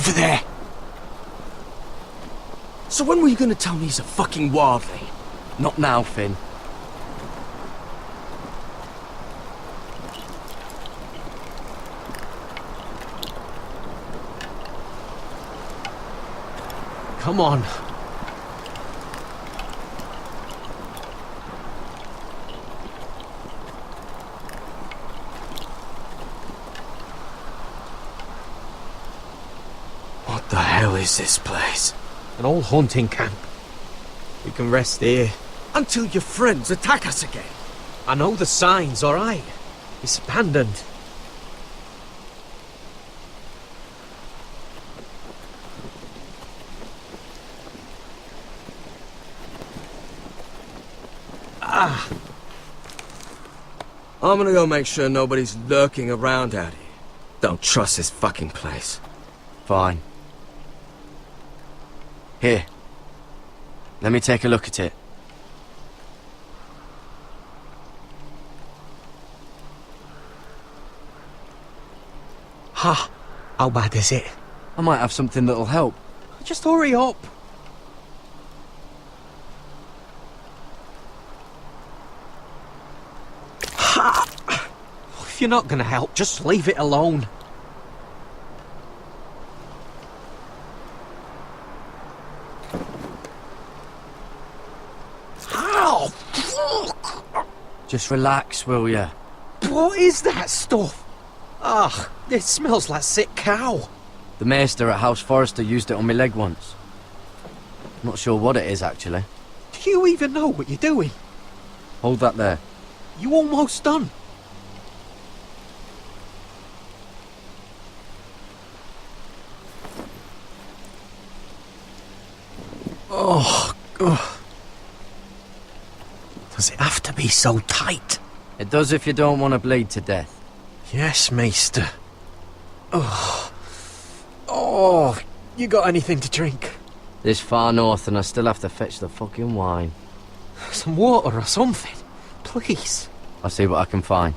Over there. So when were you gonna tell me he's a fucking wildling? Not now, Finn. Come on. What the hell is this place? An old hunting camp. We can rest here. Until your friends attack us again. I know the signs, alright? It's abandoned. I'm gonna go make sure nobody's lurking around out here. Don't trust this fucking place. Fine. Here. Let me take a look at it. Ha! How bad is it? I might have something that'll help. Just hurry up. Ha! If you're not gonna help, just leave it alone. Ow! Fuck! Just relax, will ya? What is that stuff? Ugh, it smells like sick cow. The maester at House Forrester used it on my leg once. Not sure what it is, actually. Do you even know what you're doing? Hold that there. You almost done. Oh, ugh. Does it have to be so tight? It does if you don't want to bleed to death. Yes, Maester. Oh. Oh, you got anything to drink? This far north and I still have to fetch the fucking wine. Some water or something, please. I'll see what I can find.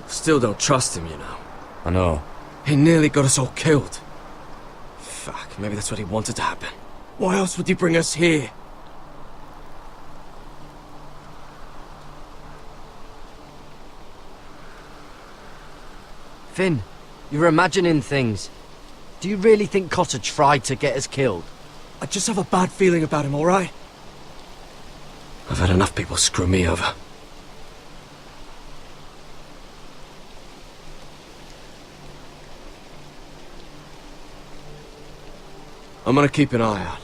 Still don't trust him, you know. I know. He nearly got us all killed. Fuck, maybe that's what he wanted to happen. Why else would he bring us here? Finn, you're imagining things. Do you really think Cotter tried to get us killed? I just have a bad feeling about him, alright? I've had enough people screw me over. I'm gonna keep an eye out.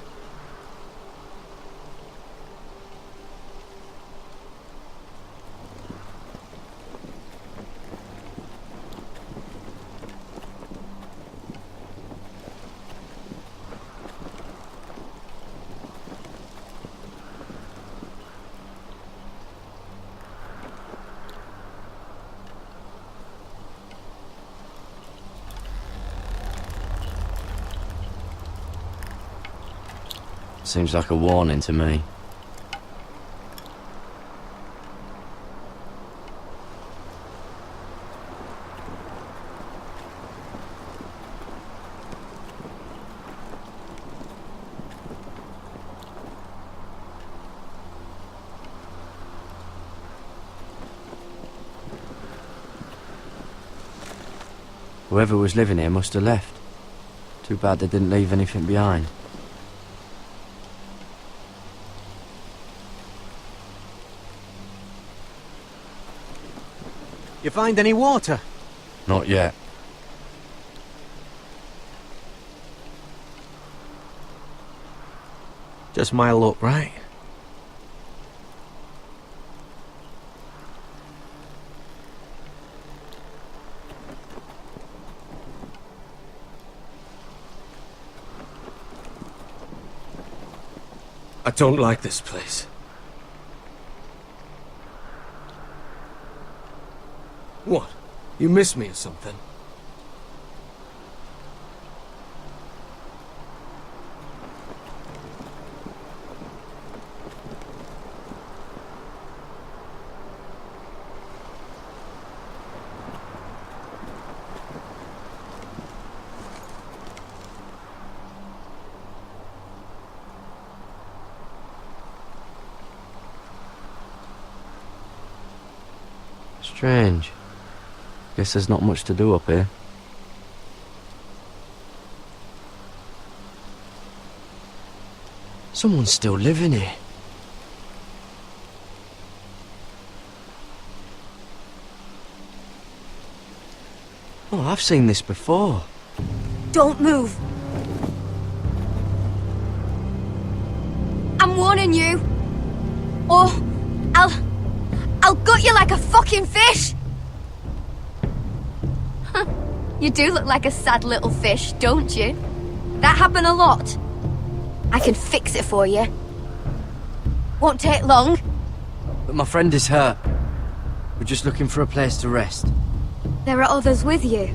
Seems like a warning to me. Whoever was living here must have left. Too bad they didn't leave anything behind. You find any water? Not yet. Just my luck, right? I don't like this place. What? You miss me or something? Strange. Guess there's not much to do up here. Someone's still living here. Oh, I've seen this before. Don't move. I'm warning you. Or I'll gut you like a fucking fish. You do look like a sad little fish, don't you? That happen a lot. I can fix it for you. Won't take long. But my friend is hurt. We're just looking for a place to rest. There are others with you.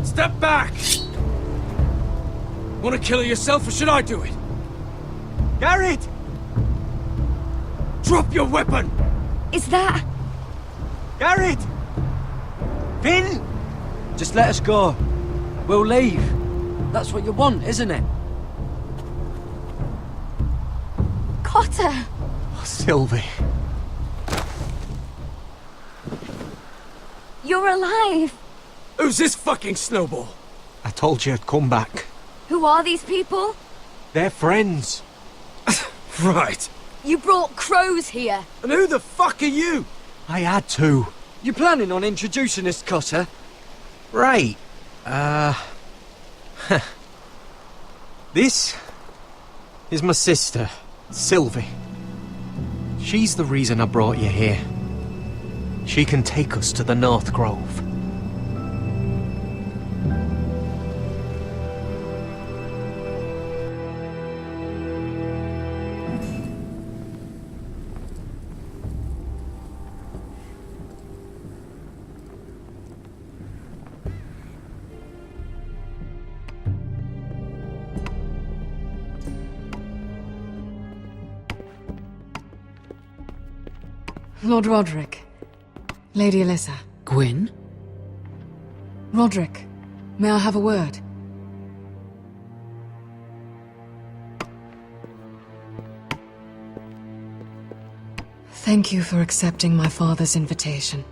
Step back! Want to kill her yourself, or should I do it? Garrett! Drop your weapon! Is that... Garrett! Finn! Just let us go. We'll leave. That's what you want, isn't it? Cotter? Oh, Sylvie. You're alive. Who's this fucking snowball? I told you I'd come back. Who are these people? They're friends. Right. You brought crows here. And who the fuck are you? I had to. You planning on introducing us, Cotter? Right. This is my sister, Sylvie. She's the reason I brought you here. She can take us to the North Grove. Lord Roderick. Lady Alyssa. Gwyn? Roderick, may I have a word? Thank you for accepting my father's invitation.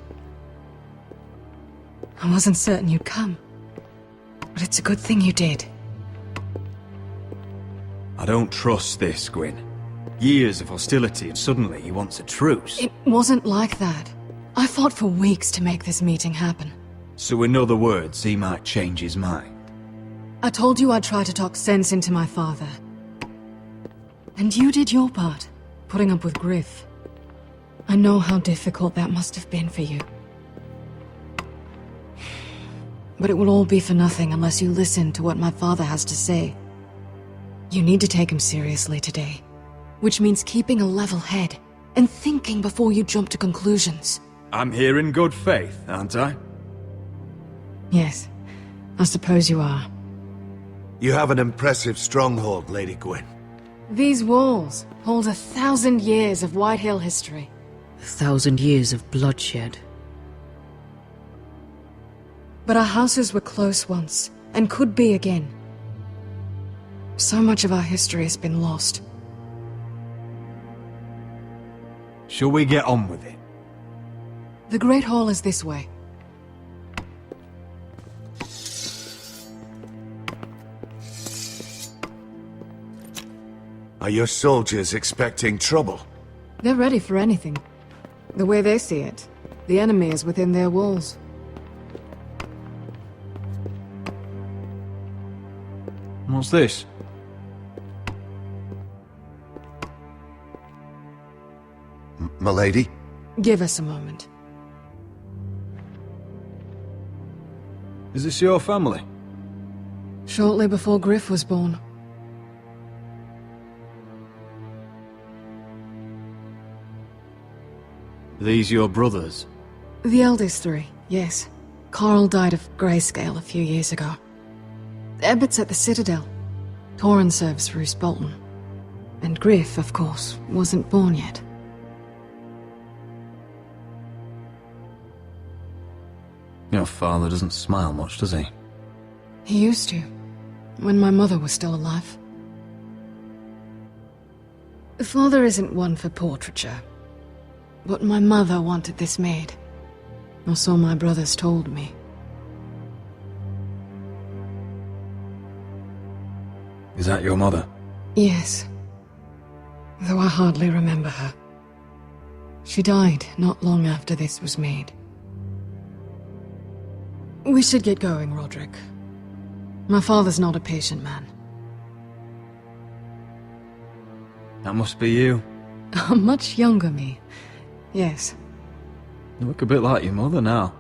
I wasn't certain you'd come, but it's a good thing you did. I don't trust this, Gwyn. Years of hostility and suddenly he wants a truce. It wasn't like that. I fought for weeks to make this meeting happen. So in other words, he might change his mind. I told you I'd try to talk sense into my father. And you did your part, putting up with Griff. I know how difficult that must have been for you. But it will all be for nothing unless you listen to what my father has to say. You need to take him seriously today. Which means keeping a level head, and thinking before you jump to conclusions. I'm here in good faith, aren't I? Yes, I suppose you are. You have an impressive stronghold, Lady Gwyn. These walls hold 1,000 years of White Hill history. 1,000 years of bloodshed. But our houses were close once, and could be again. So much of our history has been lost. Shall we get on with it? The Great Hall is this way. Are your soldiers expecting trouble? They're ready for anything. The way they see it, the enemy is within their walls. What's this? Milady? Give us a moment. Is this your family? Shortly before Griff was born. These your brothers? The eldest three, Yes. Carl died of grayscale a few years ago. Ebbett's at the Citadel. Torrin serves Roose Bolton. And Griff, of course, wasn't born yet. Your father doesn't smile much, does he? He used to, when my mother was still alive. Father isn't one for portraiture, but my mother wanted this made, or so my brothers told me. Is that your mother? Yes, though I hardly remember her. She died not long after this was made. We should get going, Roderick. My father's not a patient man. That must be you. A much younger me, yes. You look a bit like your mother now.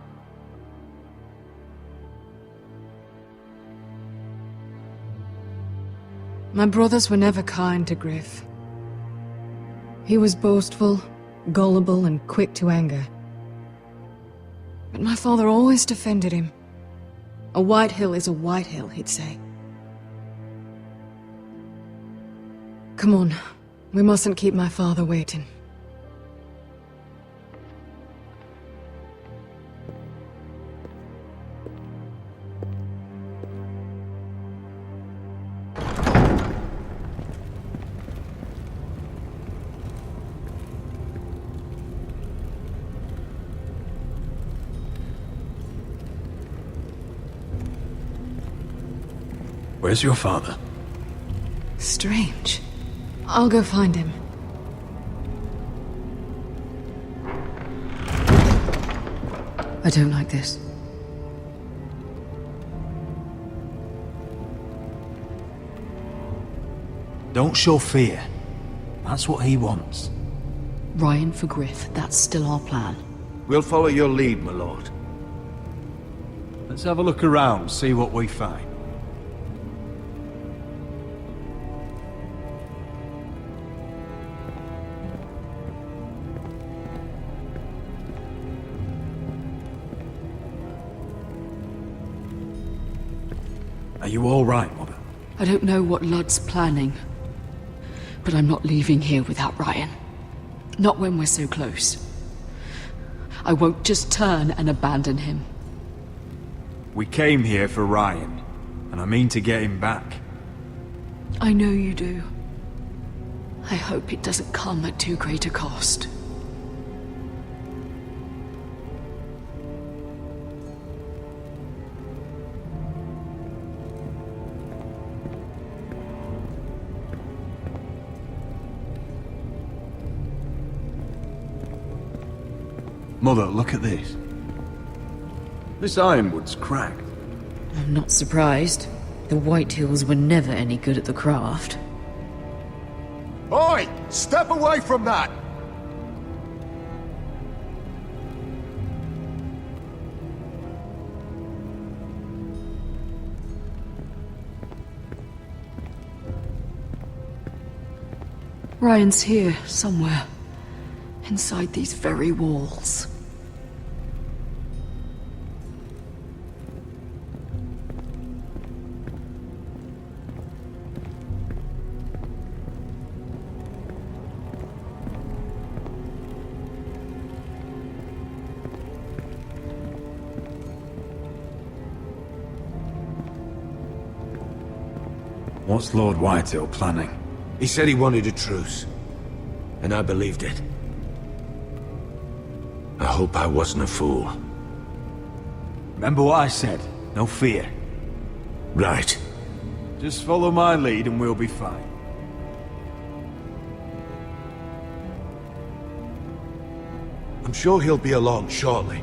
My brothers were never kind to Griff. He was boastful, gullible, and quick to anger. But my father always defended him. A white hill is a white hill, he'd say. Come on, we mustn't keep my father waiting. Where's your father? Strange. I'll go find him. I don't like this. Don't show fear. That's what he wants. Ryan for Griff, that's still our plan. We'll follow your lead, my lord. Let's have a look around, see what we find. Are you all right, Mother? I don't know what Ludd's planning, but I'm not leaving here without Ryan. Not when we're so close. I won't just turn and abandon him. We came here for Ryan, and I mean to get him back. I know you do. I hope it doesn't come at too great a cost. Mother, look at this. This ironwood's cracked. I'm not surprised. The White Hills were never any good at the craft. Oi! Step away from that! Ryan's here, somewhere. Inside these very walls. What's Lord Whitehill planning? He said he wanted a truce, and I believed it. I hope I wasn't a fool. Remember what I said? No fear. Right. Just follow my lead and we'll be fine. I'm sure he'll be along shortly.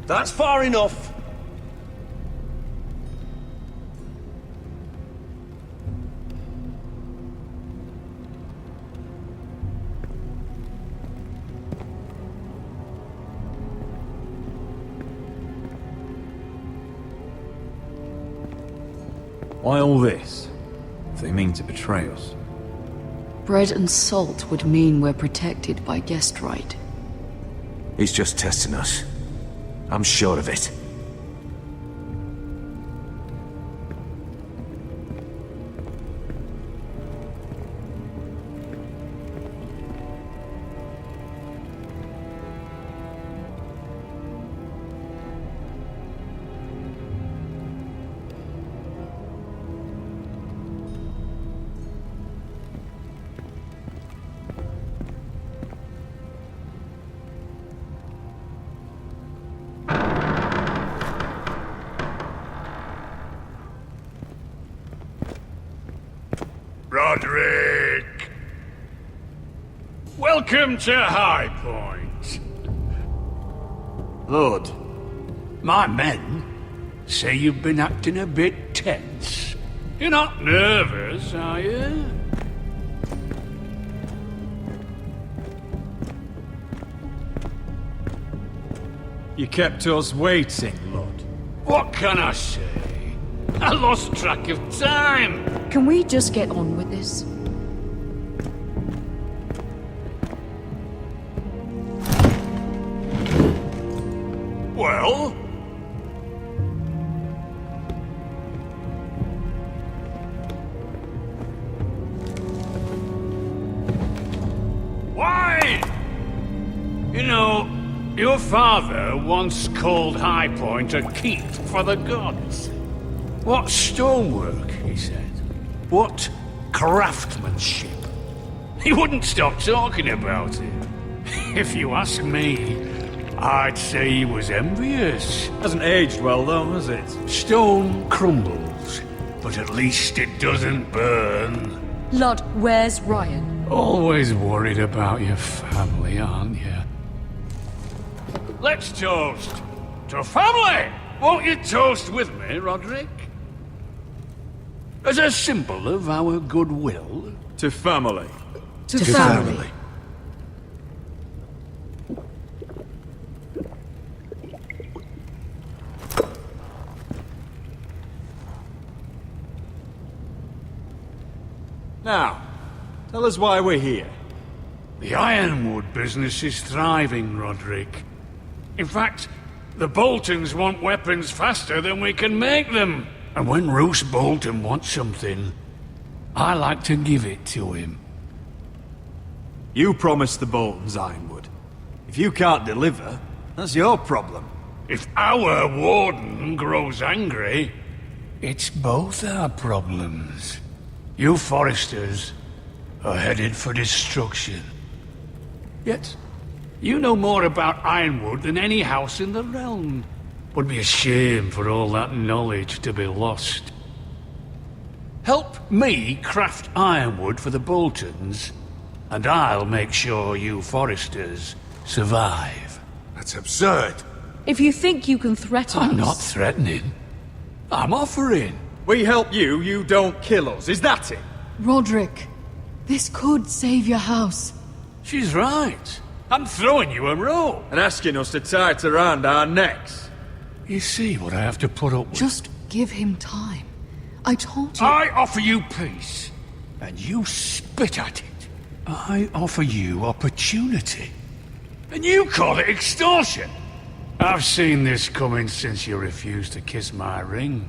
That's far enough! Why all this? If they mean to betray us. Bread and salt would mean we're protected by guest right. He's just testing us. I'm sure of it. Roderick! Welcome to High Point. Lord, my men say you've been acting a bit tense. You're not nervous, are you? You kept us waiting, Lord. What can I say? I lost track of time. Can we just get on with this? Well? Why? You know, your father once called High Point a keep for the gods. What stonework, he said. What craftsmanship. He wouldn't stop talking about it. If you ask me, I'd say he was envious. Hasn't aged well though, has it? Stone crumbles, but at least it doesn't burn. Lud, where's Ryan? Always worried about your family, aren't you? Let's toast to family! Won't you toast with me, Roderick? As a symbol of our goodwill. To family. To family. Now, tell us why we're here. The ironwood business is thriving, Roderick. In fact, the Boltons want weapons faster than we can make them. And when Roose Bolton wants something, I like to give it to him. You promised the Boltons ironwood. If you can't deliver, that's your problem. If our warden grows angry, it's both our problems. You Foresters are headed for destruction. Yet, you know more about ironwood than any house in the realm. Would be a shame for all that knowledge to be lost. Help me craft ironwood for the Boltons, and I'll make sure you Foresters survive. That's absurd. If you think you can threaten us... I'm not threatening. I'm offering. We help you, you don't kill us. Is that it? Roderick, this could save your house. She's right. I'm throwing you a rope. And asking us to tie it around our necks. You see what I have to put up with? Just give him time. I told you... I offer you peace, and you spit at it. I offer you opportunity, and you call it extortion. I've seen this coming since you refused to kiss my ring.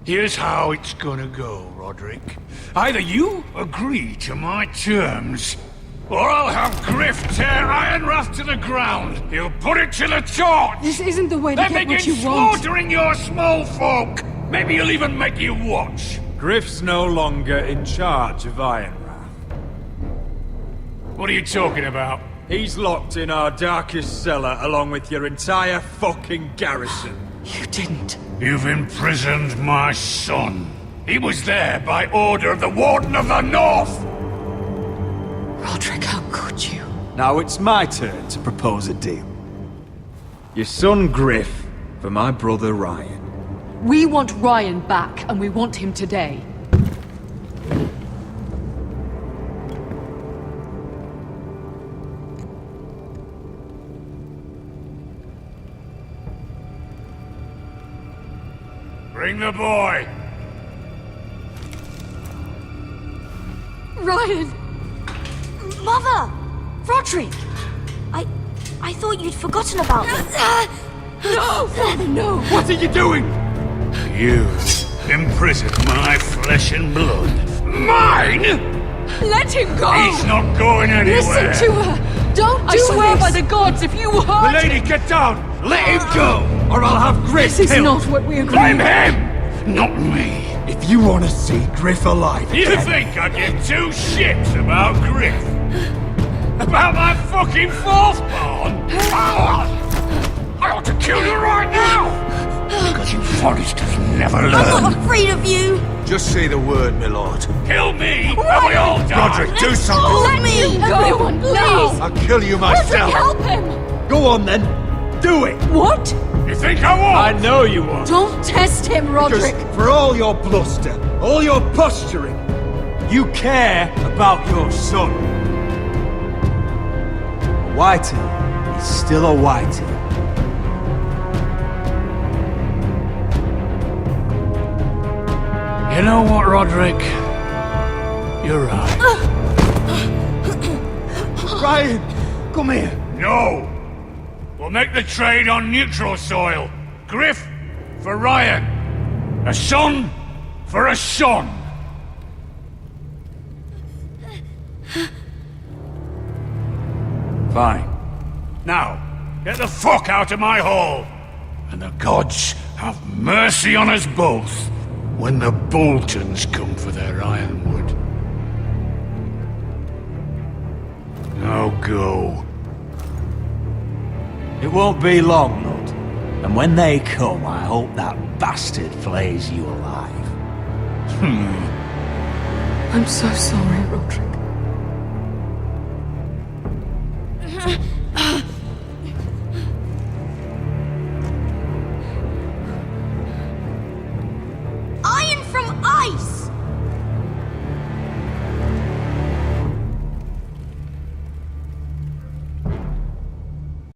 Here's how it's gonna go, Roderick. Either you agree to my terms, or I'll have Griff tear Ironrath to the ground. He'll put it to the torch. This isn't the way to Then get begin what you want. slaughtering your small folk. Maybe he'll even make you watch. Griff's no longer in charge of Ironrath. What are you talking about? He's locked in our darkest cellar along with your entire fucking garrison. You didn't. You've imprisoned my son. He was there by order of the Warden of the North. Roderick, how could you? Now it's my turn to propose a deal. Your son Griff for my brother Ryan. We want Ryan back, and we want him today. Bring the boy. Ryan! Mother! Roderick! I thought you'd forgotten about me. No, Father, no! What are you doing? You imprison my flesh and blood. Mine? Let him go! He's not going anywhere. Listen to her! Don't do this! I swear by the gods, if you hurt... Lady, get down! Let him go, or I'll have Griff This is killed. not what we agreed. Blame him, not me. If you want to see Griff alive You again, think I give two shits about Griff? About my fucking fourth born? I ought to kill you right now! Because you Forresters never learn. I'm not afraid of you. Just say the word, my lord. Kill me, and we all die! Roderick, do something! Let me go. Everyone, please! I'll kill you Roderick, myself! help him! go on then. Do it. What? You think I won't? I know you won't. Don't test him, Because Roderick! for all your bluster, all your posturing, You care about your son. A whitey is still a whitey. You know what, Roderick? You're right. Ryan, come here. No! We'll make the trade on neutral soil. Griff for Ryan. A son for a son. Fine. Now, get the fuck out of my hall. And the gods have mercy on us both when the Boltons come for their ironwood. Now go. It won't be long, Lord. And when they come, I hope that bastard flays you alive. I'm so sorry, Roderick.